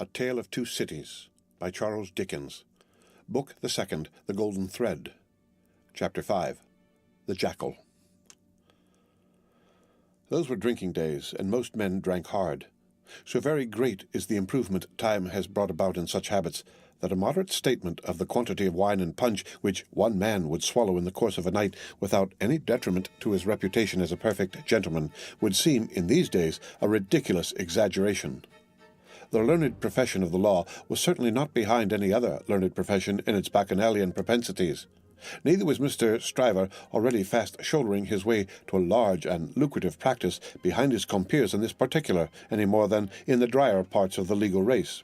A Tale of Two Cities, by Charles Dickens. Book the Second, The Golden Thread. Chapter 5, The Jackal. Those were drinking days, and most men drank hard. So very great is the improvement time has brought about in such habits, that a moderate statement of the quantity of wine and punch which one man would swallow in the course of a night without any detriment to his reputation as a perfect gentleman would seem, in these days, a ridiculous exaggeration. The learned profession of the law was certainly not behind any other learned profession in its bacchanalian propensities. Neither was Mr. Stryver already fast shouldering his way to a large and lucrative practice behind his compeers in this particular, any more than in the drier parts of the legal race.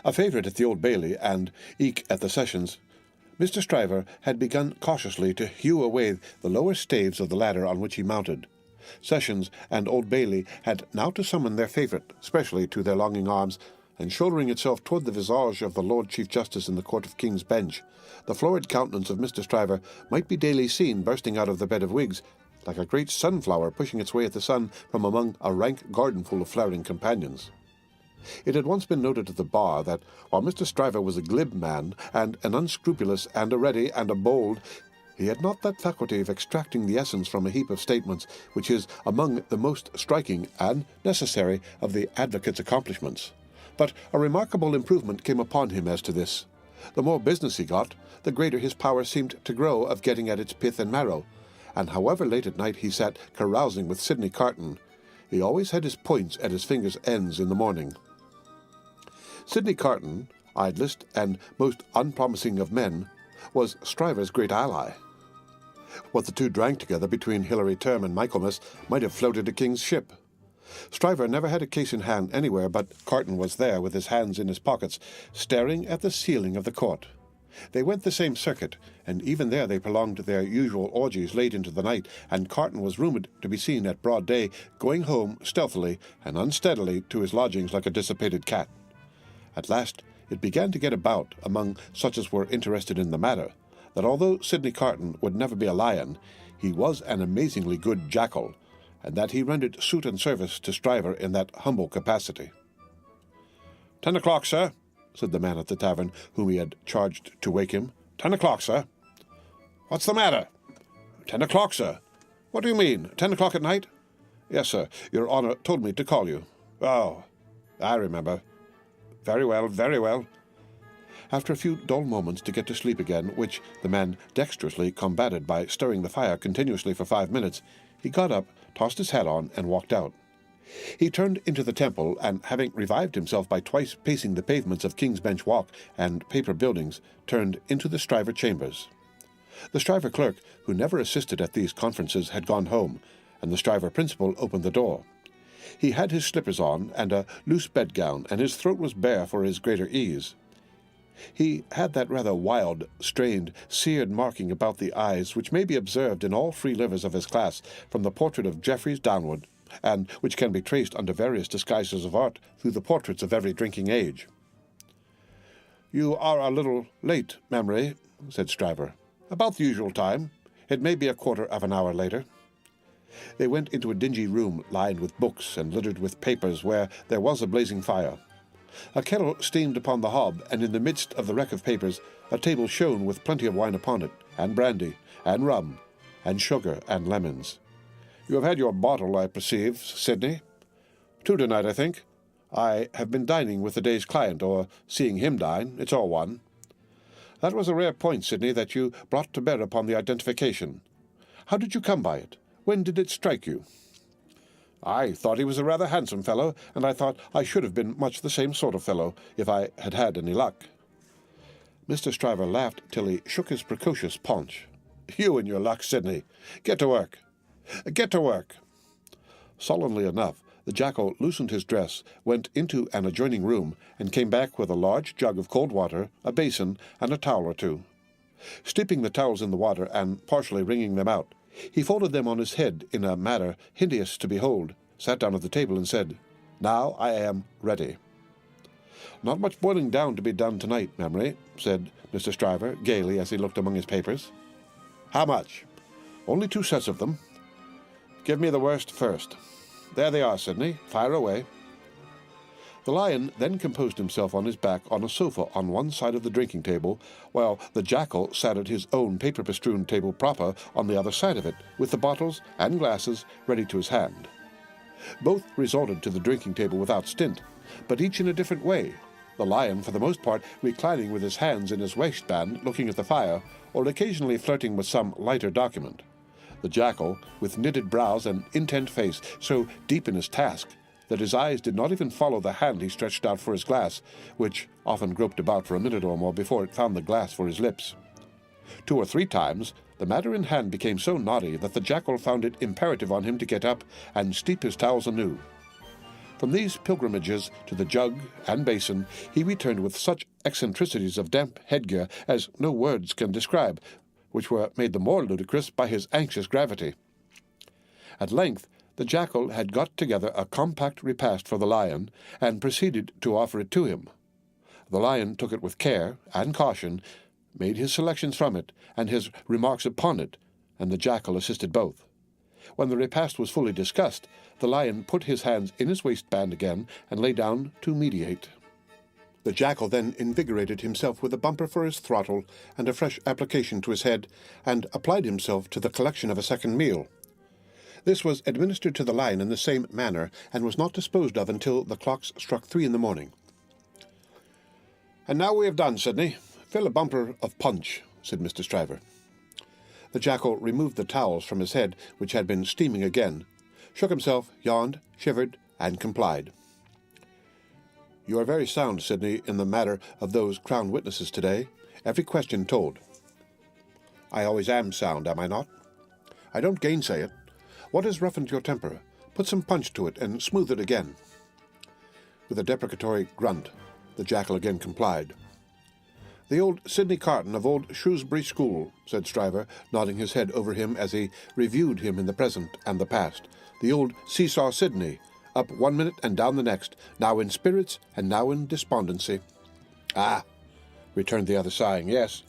A favourite at the Old Bailey, and eke at the sessions, Mr. Stryver had begun cautiously to hew away the lower staves of the ladder on which he mounted. Sessions and Old Bailey had now to summon their favourite, specially to their longing arms, and shouldering itself toward the visage of the Lord Chief Justice in the Court of King's Bench, the florid countenance of Mr. Stryver might be daily seen bursting out of the bed of wigs, like a great sunflower pushing its way at the sun from among a rank garden full of flowering companions. It had once been noted at the bar that, while Mr. Stryver was a glib man, and an unscrupulous, and a ready, and a bold, he had not that faculty of extracting the essence from a heap of statements, which is among the most striking and necessary of the advocate's accomplishments. But a remarkable improvement came upon him as to this. The more business he got, the greater his power seemed to grow of getting at its pith and marrow, and however late at night he sat carousing with Sydney Carton, he always had his points at his fingers' ends in the morning. Sydney Carton, idlest and most unpromising of men, was Stryver's great ally. What the two drank together between Hilary Term and Michaelmas might have floated a king's ship. Stryver never had a case in hand anywhere, but Carton was there with his hands in his pockets, staring at the ceiling of the court. They went the same circuit, and even there they prolonged their usual orgies late into the night, and Carton was rumoured to be seen at broad day, going home stealthily and unsteadily to his lodgings like a dissipated cat. At last it began to get about, among such as were interested in the matter, that although Sydney Carton would never be a lion, he was an amazingly good jackal, and that he rendered suit and service to Stryver in that humble capacity. 10 o'clock, sir," said the man at the tavern, whom he had charged to wake him. 10 o'clock, sir." "What's the matter?" 10 o'clock, sir." "What do you mean, 10 o'clock at night?" "Yes, sir. Your honour told me to call you." "Oh, I remember." "Very well, very well." After a few dull moments to get to sleep again, which the man dexterously combated by stirring the fire continuously for 5 minutes, he got up, tossed his hat on, and walked out. He turned into the Temple, and having revived himself by twice pacing the pavements of King's Bench Walk and Paper Buildings, turned into the Stryver chambers. The Stryver clerk, who never assisted at these conferences, had gone home, and the Stryver principal opened the door. He had his slippers on, and a loose bedgown, and his throat was bare for his greater ease. He had that rather wild, strained, seared marking about the eyes which may be observed in all free livers of his class, from the portrait of Jeffreys downward, and which can be traced under various disguises of art through the portraits of every drinking age. "You are a little late, Memory," said Stryver. "About the usual time. It may be a quarter of an hour later." They went into a dingy room lined with books and littered with papers, where there was a blazing fire. A kettle steamed upon the hob, and in the midst of the wreck of papers a table shone with plenty of wine upon it, and brandy, and rum, and sugar, and lemons. "You have had your bottle, I perceive, Sydney." "Two tonight, I think. I have been dining with the day's client, or seeing him dine. It's all one." "That was a rare point, Sydney, that you brought to bear upon the identification. How did you come by it? When did it strike you?" "I thought he was a rather handsome fellow, and I thought I should have been much the same sort of fellow, if I had had any luck." Mr. Stryver laughed till he shook his precocious paunch. "You and your luck, Sydney. Get to work. Get to work." Sullenly enough, the jackal loosened his dress, went into an adjoining room, and came back with a large jug of cold water, a basin, and a towel or two. Steeping the towels in the water, and partially wringing them out, he folded them on his head in a manner hideous to behold, sat down at the table, and said, "Now I am ready." "Not much boiling down to be done tonight, Memory," said Mr. Stryver, gaily, as he looked among his papers. "How much?" "Only 2 sets of them." "Give me the worst first." "There they are, Sydney. Fire away." The lion then composed himself on his back on a sofa on one side of the drinking table, while the jackal sat at his own paper-bestrewn table proper on the other side of it, with the bottles and glasses ready to his hand. Both resorted to the drinking table without stint, but each in a different way, the lion for the most part reclining with his hands in his waistband looking at the fire, or occasionally flirting with some lighter document. The jackal, with knitted brows and intent face, so deep in his task that his eyes did not even follow the hand he stretched out for his glass, which often groped about for a minute or more before it found the glass for his lips. 2 or 3 times the matter in hand became so knotty that the jackal found it imperative on him to get up and steep his towels anew. From these pilgrimages to the jug and basin he returned with such eccentricities of damp headgear as no words can describe, which were made the more ludicrous by his anxious gravity. At length the jackal had got together a compact repast for the lion, and proceeded to offer it to him. The lion took it with care and caution, made his selections from it, and his remarks upon it, and the jackal assisted both. When the repast was fully discussed, the lion put his hands in his waistband again, and lay down to meditate. The jackal then invigorated himself with a bumper for his throttle, and a fresh application to his head, and applied himself to the collection of a second meal. This was administered to the lion in the same manner, and was not disposed of until the clocks struck 3 in the morning. "And now we have done, Sydney. Fill a bumper of punch," said Mr. Stryver. The jackal removed the towels from his head, which had been steaming again, shook himself, yawned, shivered, and complied. "You are very sound, Sydney, in the matter of those crown witnesses today. Every question told." "I always am sound, am I not?" "I don't gainsay it. What has roughened your temper? Put some punch to it, and smooth it again." With a deprecatory grunt, the jackal again complied. "The old Sydney Carton of old Shrewsbury School," said Stryver, nodding his head over him as he reviewed him in the present and the past. "The old Seesaw Sydney, up 1 minute and down the next, now in spirits and now in despondency." "Ah," returned the other, sighing, "yes.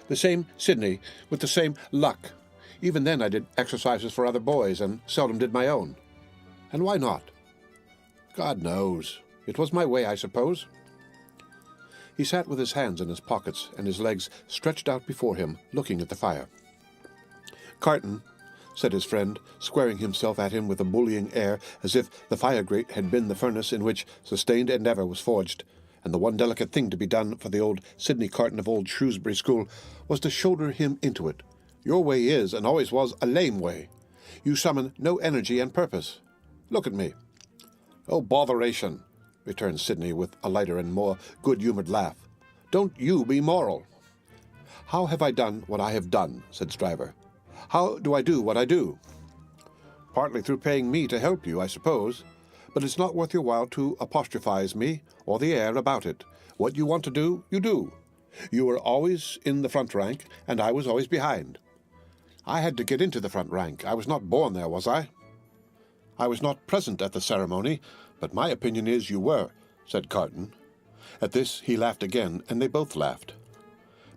The same Sydney, with the same luck. Even then I did exercises for other boys, and seldom did my own. And why not? God knows. It was my way, I suppose." He sat with his hands in his pockets and his legs stretched out before him, looking at the fire. "Carton," said his friend, squaring himself at him with a bullying air, as if the fire-grate had been the furnace in which sustained endeavour was forged, and the one delicate thing to be done for the old Sydney Carton of old Shrewsbury School was to shoulder him into it. "Your way is, and always was, a lame way. You summon no energy and purpose. Look at me." "Oh, botheration," returned Sydney with a lighter and more good-humoured laugh. "Don't you be moral." "How have I done what I have done?" said Stryver. "How do I do what I do?" "Partly through paying me to help you, I suppose. But it's not worth your while to apostrophize me, or the air about it. What you want to do, you do. You were always in the front rank, and I was always behind. I had to get into the front rank. I was not born there, was I?" "I was not present at the ceremony, but my opinion is you were," said Carton. At this he laughed again, and they both laughed.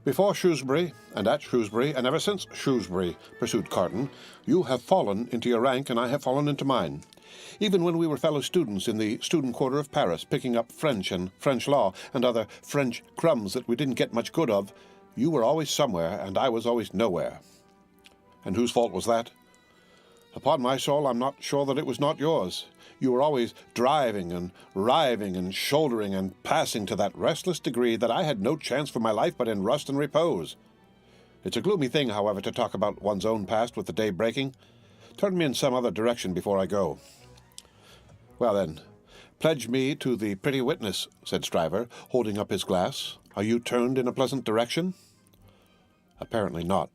"Before Shrewsbury, and at Shrewsbury, and ever since Shrewsbury," pursued Carton, "you have fallen into your rank, and I have fallen into mine. Even when we were fellow students in the student quarter of Paris, picking up French and French law and other French crumbs that we didn't get much good of, you were always somewhere, and I was always nowhere." "And whose fault was that?" "Upon my soul, I'm not sure that it was not yours. You were always driving and riving and shouldering and passing to that restless degree that I had no chance for my life but in rust and repose. It's a gloomy thing, however, to talk about one's own past with the day breaking. Turn me in some other direction before I go." "Well, then, pledge me to the pretty witness," said Stryver, holding up his glass. "Are you turned in a pleasant direction?" Apparently not,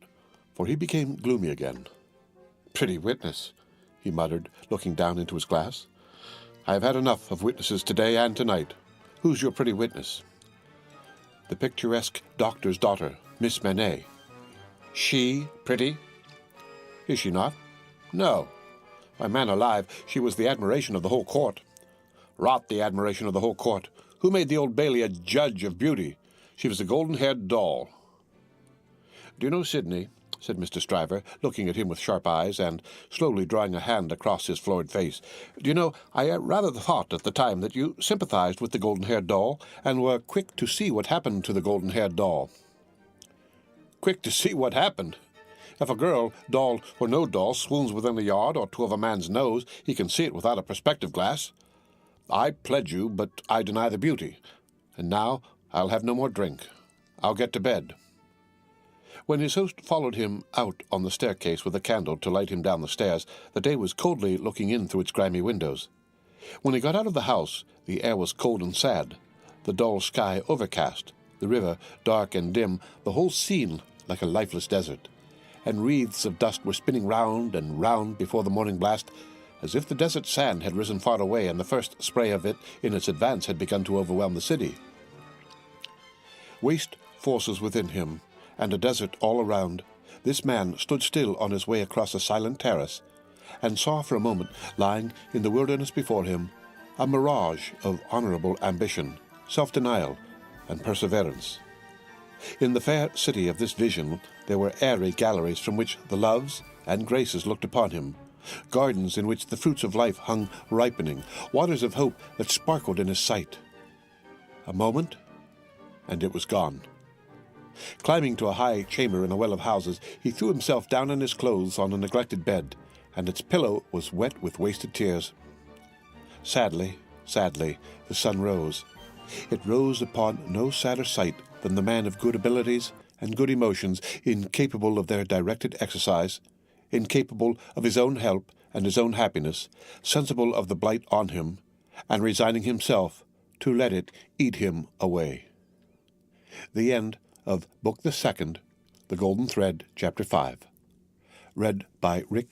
for he became gloomy again. "Pretty witness," he muttered, looking down into his glass. "I have had enough of witnesses today and tonight. Who's your pretty witness?" "The picturesque doctor's daughter, Miss Manette." "She pretty?" "Is she not?" "No. Why, man alive, she was the admiration of the whole court." "Rot the admiration of the whole court. Who made the Old Bailey a judge of beauty? She was a golden-haired doll." "Do you know, Sydney, said Mr. Stryver, looking at him with sharp eyes, and slowly drawing a hand across his florid face. "Do you know, I rather thought at the time that you sympathized with the golden-haired doll, and were quick to see what happened to the golden-haired doll." "Quick to see what happened? If a girl, doll or no doll, swoons within a yard or two of a man's nose, he can see it without a perspective glass. I pledge you, but I deny the beauty. And now I'll have no more drink. I'll get to bed." When his host followed him out on the staircase with a candle to light him down the stairs, the day was coldly looking in through its grimy windows. When he got out of the house, the air was cold and sad, the dull sky overcast, the river dark and dim, the whole scene like a lifeless desert, and wreaths of dust were spinning round and round before the morning blast, as if the desert sand had risen far away and the first spray of it in its advance had begun to overwhelm the city. Waste forces within him, and a desert all around, this man stood still on his way across a silent terrace, and saw for a moment, lying in the wilderness before him, a mirage of honorable ambition, self-denial, and perseverance. In the fair city of this vision there were airy galleries from which the loves and graces looked upon him, gardens in which the fruits of life hung ripening, waters of hope that sparkled in his sight. A moment, and it was gone. Climbing to a high chamber in a well of houses, he threw himself down in his clothes on a neglected bed, and its pillow was wet with wasted tears. Sadly, sadly, the sun rose. It rose upon no sadder sight than the man of good abilities and good emotions, incapable of their directed exercise, incapable of his own help and his own happiness, sensible of the blight on him, and resigning himself to let it eat him away. The end of Book the Second, The Golden Thread, Chapter 5. Read by Rick